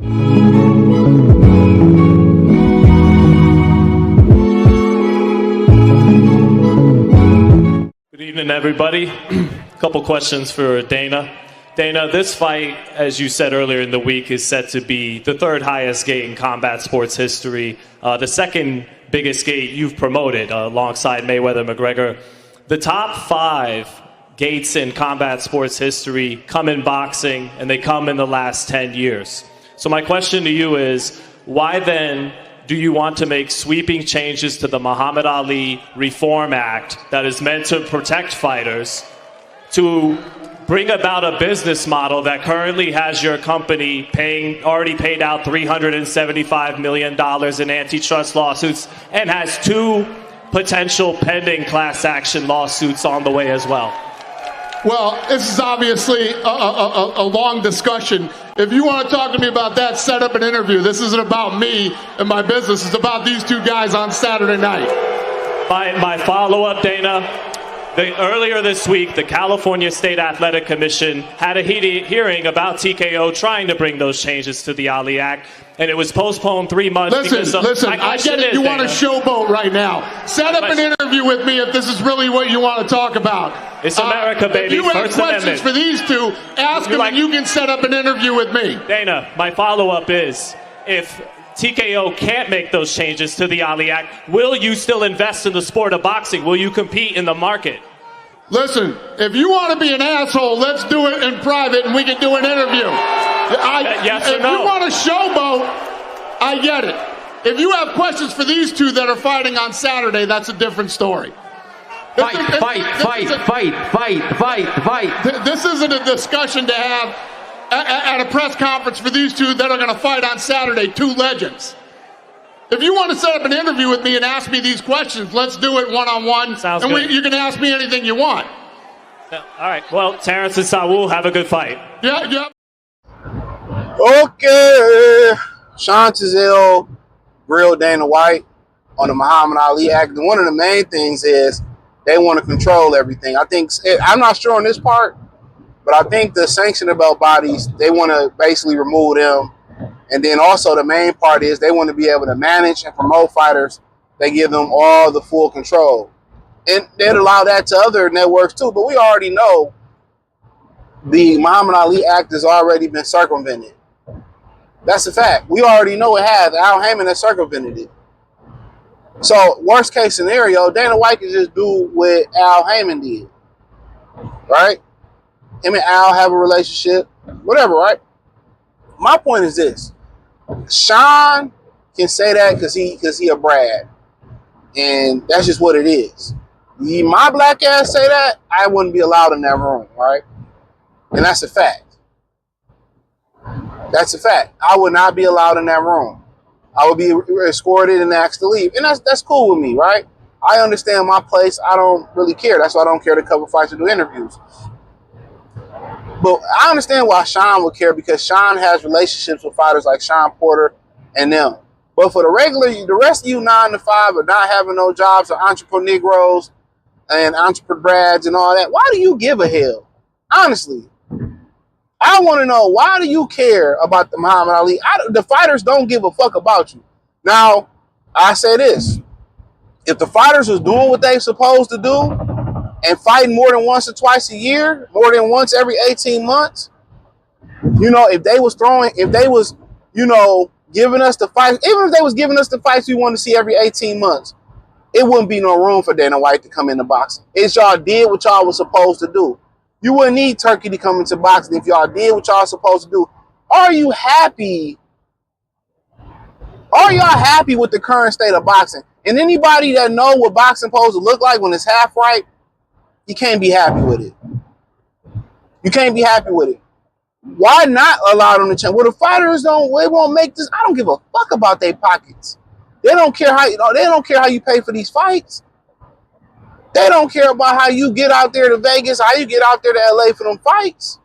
Good evening, everybody. A couple questions for Dana. Dana, this fight, as you said earlier in the week, is set to be the third highest gate in combat sports history, the second biggest gate you've promoted alongside Mayweather-McGregor. The top 5 gates in combat sports history come in boxing, and they come in the last 10 years. So my question to you is, why then do you want to make sweeping changes to the Muhammad Ali Reform Act that is meant to protect fighters to bring about a business model that currently has your company already paid out $375 million in antitrust lawsuits and has 2 potential pending class action lawsuits on the way as well? Well, this is obviously a long discussion. If you want to talk to me about that, set up an interview. This isn't about me and my business. It's about these 2 guys on Saturday night. My follow-up, Dana, earlier this week, the California State Athletic Commission had a hearing about TKO trying to bring those changes to the Ali Act, and it was postponed 3 months. Listen, I get it. You want to showboat right now. Set up an interview with me if this is really what you want to talk about. It's America, baby. If you have questions for these 2, ask them and you can set up an interview with me. Dana, my follow-up is, if TKO can't make those changes to the Ali Act, will you still invest in the sport of boxing? Will you compete in the market? Listen, if you want to be an asshole, let's do it in private and we can do an interview. Yes or no? If you want to showboat, I get it. If you have questions for these 2 that are fighting on Saturday, that's a different story. Fight. This isn't a discussion to have at a press conference for these 2 that are going to fight on Saturday, 2 legends. If you want to set up an interview with me and ask me these questions, let's do it one-on-one. Sounds good. You can ask me anything you want. All right. Well, Terrence and Saul, have a good fight. Yeah. Okay. Sean Zettle grilled Dana White on the Muhammad Ali Act. And one of the main things is they want to control everything. I'm not sure on this part, but I think the sanctioning belt bodies, they want to basically remove them. And then also the main part is they want to be able to manage and promote fighters. They give them all the full control. And they'd allow that to other networks too. But we already know the Muhammad Ali Act has already been circumvented. That's a fact. We already know it has. Al Heyman has circumvented it. So worst case scenario, Dana White can just do what Al Heyman did. Right? Him and Al have a relationship. Whatever, right? My point is this. Sean can say that because he a Brad. And that's just what it is. My black ass say that, I wouldn't be allowed in that room, right? And that's a fact. That's a fact. I would not be allowed in that room. I would be escorted and asked to leave. And that's cool with me, right? I understand my place. I don't really care. That's why I don't care to cover fights or do interviews. But I understand why Sean would care, because Sean has relationships with fighters like Sean Porter and them. But for the rest of you 9 to 5 or not having no jobs or entrepreneurs and entrepreneurs and all that, why do you give a hell? Honestly, I want to know, why do you care about the Muhammad Ali? The fighters don't give a fuck about you. Now, I say this. If the fighters was doing what they supposed to do, and fighting more than once or twice a year, more than once every 18 months, if they was, giving us the fights, even if they was giving us the fights we want to see every 18 months, it wouldn't be no room for Dana White to come into boxing. It's y'all did what y'all was supposed to do. You wouldn't need Turkey to come into boxing if y'all did what y'all was supposed to do. Are you happy? Are y'all happy with the current state of boxing? And anybody that know what boxing supposed to look like when it's half right, you can't be happy with it. You can't be happy with it. Why not allow them to change? Well, the fighters they won't make this. I don't give a fuck about their pockets. They don't care how you pay for these fights. They don't care about how you get out there to Vegas, how you get out there to LA for them fights.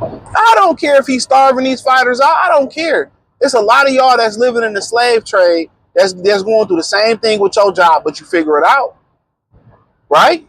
I don't care if he's starving these fighters out. I don't care. There's a lot of y'all that's living in the slave trade that's going through the same thing with your job, but you figure it out. Right?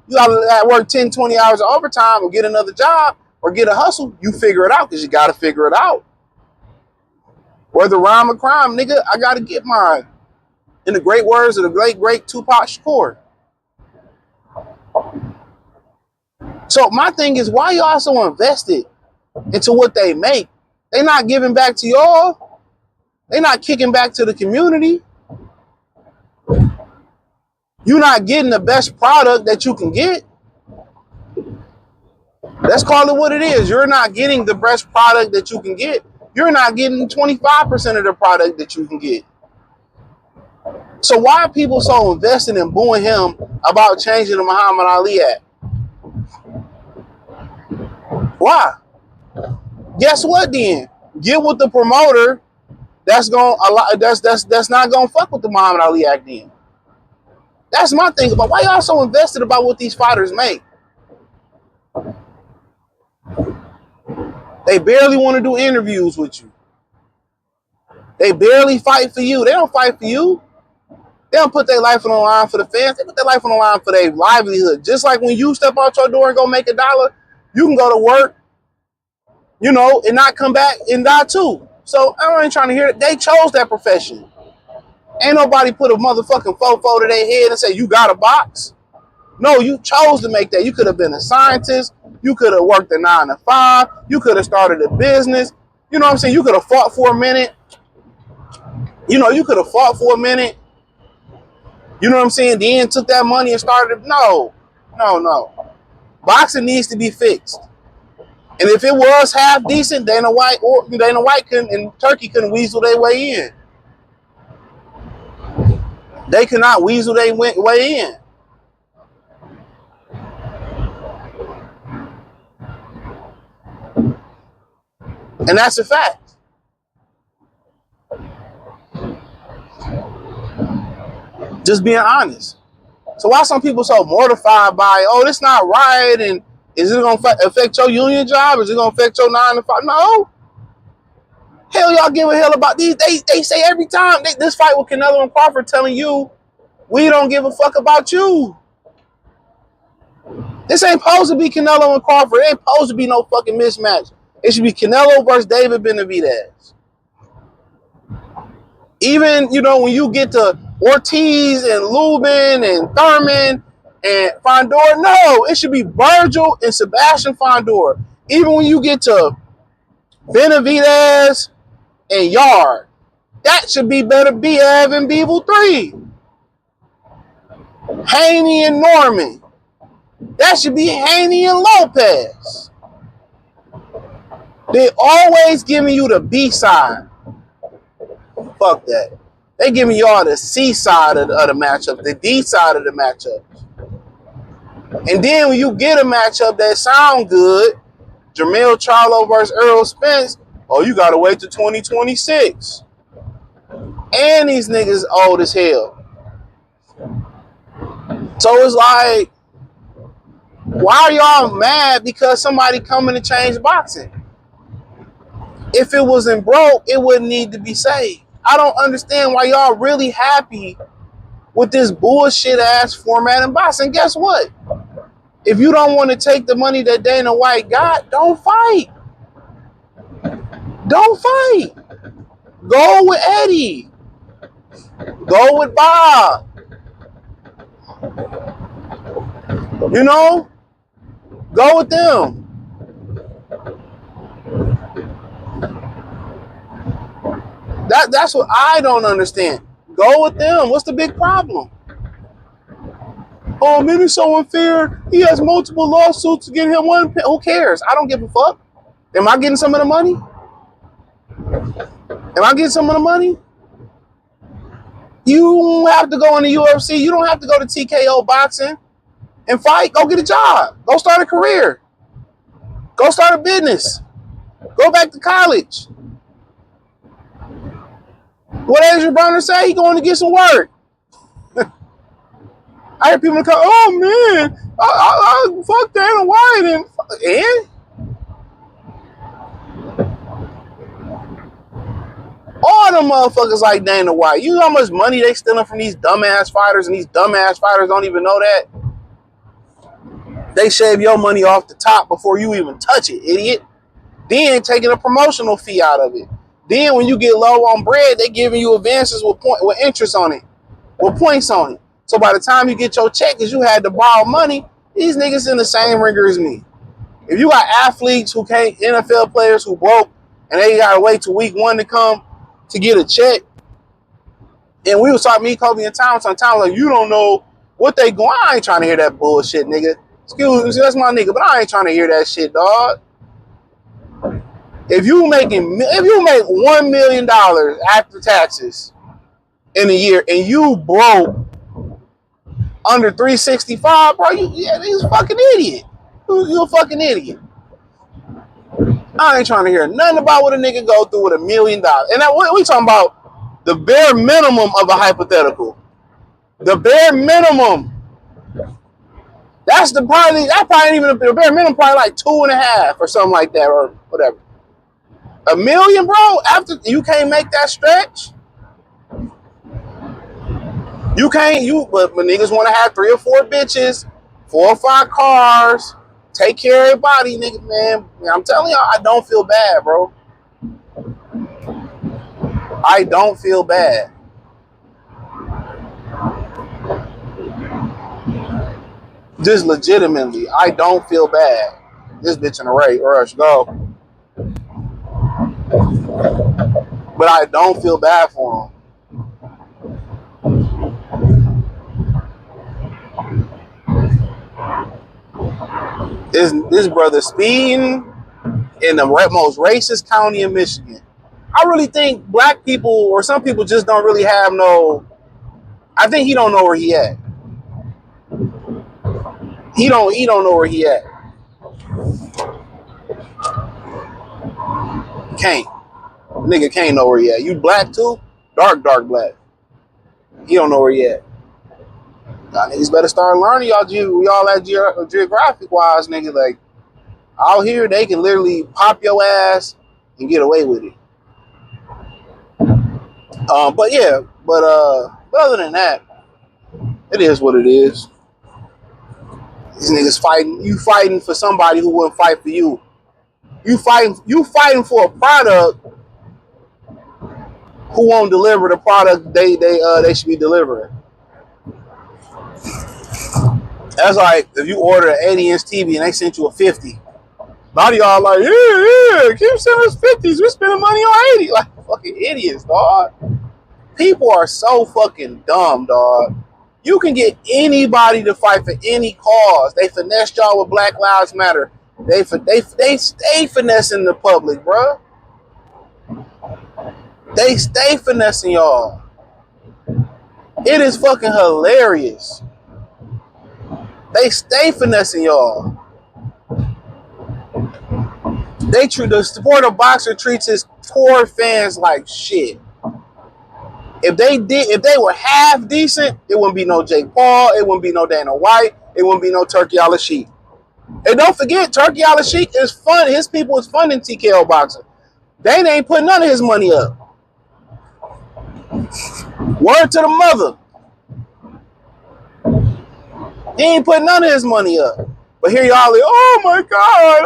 You got to work 10, 20 hours of overtime or get another job, or get a hustle, you figure it out because you got to figure it out. Whether rhyme or crime, nigga, I got to get mine. In the great words of the great Tupac Shakur. So my thing is, why y'all so invested into what they make? They not giving back to y'all. They not kicking back to the community. You're not getting the best product that you can get. Let's call it what it is. You're not getting the best product that you can get. You're not getting 25% of the product that you can get. So why are people so invested in booing him about changing the Muhammad Ali Act? Why? Guess what then? Get with the promoter that's not gonna fuck with the Muhammad Ali Act then. That's my thing about why y'all so invested about what these fighters make. They barely want to do interviews with you. They barely fight for you. They don't fight for you. They don't put their life on the line for the fans. They put their life on the line for their livelihood. Just like when you step out your door and go make $1, you can go to work, and not come back and die too. So I ain't trying to hear it. They chose that profession. Ain't nobody put a motherfucking fofo to their head and say, you got a box. No, you chose to make that. You could have been a scientist. You could have worked a 9 to 5. You could have started a business. You know what I'm saying? You could have fought for a minute. You could have fought for a minute. You know what I'm saying? Then took that money and started. No. Boxing needs to be fixed. And if it was half decent, Dana White couldn't, and Turkey couldn't weasel their way in. They could not weasel their way in. And that's a fact. Just being honest. So why some people so mortified by, this not right, and is it going to affect your union job? Is it going to affect your 9 to 5? No. Hell, y'all give a hell about these. They say every time, this fight with Canelo and Crawford telling you, we don't give a fuck about you. This ain't supposed to be Canelo and Crawford. It ain't supposed to be no fucking mismatch. It should be Canelo versus David Benavidez. Even, when you get to Ortiz and Lubin and Thurman and Fondor, no, it should be Virgil and Sebastian Fondor. Even when you get to Benavidez and Yard, that should be better Biev and Beeble 3. Haney and Norman, that should be Haney and Lopez. They always giving you the B side. Fuck that. They giving y'all the C side of the matchup, the D side of the matchup. And then when you get a matchup that sound good, Jermell Charlo versus Errol Spence, you gotta wait till 2026. And these niggas old as hell. So it's like, why are y'all mad because somebody coming to change boxing? If it wasn't broke, it wouldn't need to be saved. I don't understand why y'all really happy with this bullshit ass format in boxing. Guess what? If you don't want to take the money that Dana White got, don't fight. Don't fight. Go with Eddie. Go with Bob. Go with them. That's what I don't understand. Go with them. What's the big problem? Oh, man, it's so unfair. He has multiple lawsuits to get him one. Who cares? I don't give a fuck. Am I getting some of the money? Am I getting some of the money? You don't have to go in the UFC. You don't have to go to TKO boxing and fight. Go get a job. Go start a career. Go start a business. Go back to college. What Adrian Broner say? He going to get some work. I hear people come, oh man, I fuck Dana White and all them motherfuckers like Dana White. You know how much money they stealing from these dumbass fighters, and these dumbass fighters don't even know that. They shave your money off the top before you even touch it, idiot. Then taking a promotional fee out of it. Then when you get low on bread, they giving you advances with interest on it, with points on it. So by the time you get your check, because you had to borrow money, these niggas in the same ringer as me. If you got athletes who can't, NFL players who broke, and they gotta wait till week 1 to come to get a check, and we was talking, me, Kobe, and Tom, like, you don't know what they going. I ain't trying to hear that bullshit, nigga. Excuse me, that's my nigga, but I ain't trying to hear that shit, dog. If you make $1 million after taxes in a year and you broke under 365, bro, you're a fucking idiot. You a fucking idiot. I ain't trying to hear nothing about what a nigga go through with $1 million. And that, we talking about the bare minimum of a hypothetical. The bare minimum. That probably ain't even the bare minimum, probably like 2.5 or something like that, or whatever. $1 million, bro, after you can't make that stretch. But niggas want to have 3 or 4 bitches, 4 or 5 cars, take care of everybody, nigga, man. I'm telling y'all, I don't feel bad, bro. I don't feel bad. Just legitimately, I don't feel bad. This bitch in a rush, go. But I don't feel bad for him. This brother speeding in the most racist county in Michigan. I really think black people or some people just don't really have no. I think he don't know where he at. He don't know where he at. Nigga can't know where he at. You black too? Dark black. He don't know where he at. Y'all niggas better start learning y'all that geographic wise, nigga. Like, out here, they can literally pop your ass and get away with it. But other than that, it is what it is. These niggas fighting. You fighting for somebody who wouldn't fight for you. You fighting for a product who won't deliver the product they should be delivering. That's like if you order an 80-inch TV and they sent you a 50. A lot of y'all like, yeah, keep sending us 50s. We're spending money on 80. Like fucking idiots, dog. People are so fucking dumb, dog. You can get anybody to fight for any cause. They finessed y'all with Black Lives Matter. They stay finessing the public, bro. They stay finessing y'all. It is fucking hilarious. They stay finessing y'all. The supporter boxer treats his poor fans like shit. If they were half decent, it wouldn't be no Jake Paul, it wouldn't be no Dana White, it wouldn't be no Turkey Al-Sheikh. And don't forget, Turkey Al-Sheikh is fun. His people is funding TKO boxing. Dana ain't putting none of his money up. Word to the mother. He ain't putting none of his money up. But here y'all like, oh my God,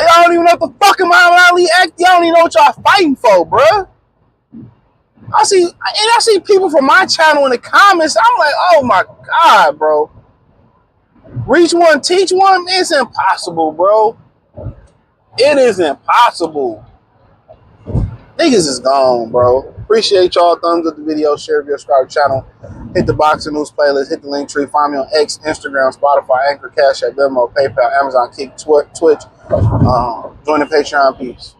y'all don't even know what the fuck Muhammad Ali act. Y'all don't even know what y'all fighting for, bruh. I see people from my channel in the comments. I'm like, oh my God, bro. Reach one, teach one. It's impossible, bro. It is impossible. Niggas is gone, bro. Appreciate y'all. Thumbs up the video, share if you're subscribed to the channel. Hit the Boxing News playlist. Hit the link tree. Find me on X, Instagram, Spotify, Anchor, Cash App, Venmo, PayPal, Amazon, Kick, Twitch. Join the Patreon. Peace.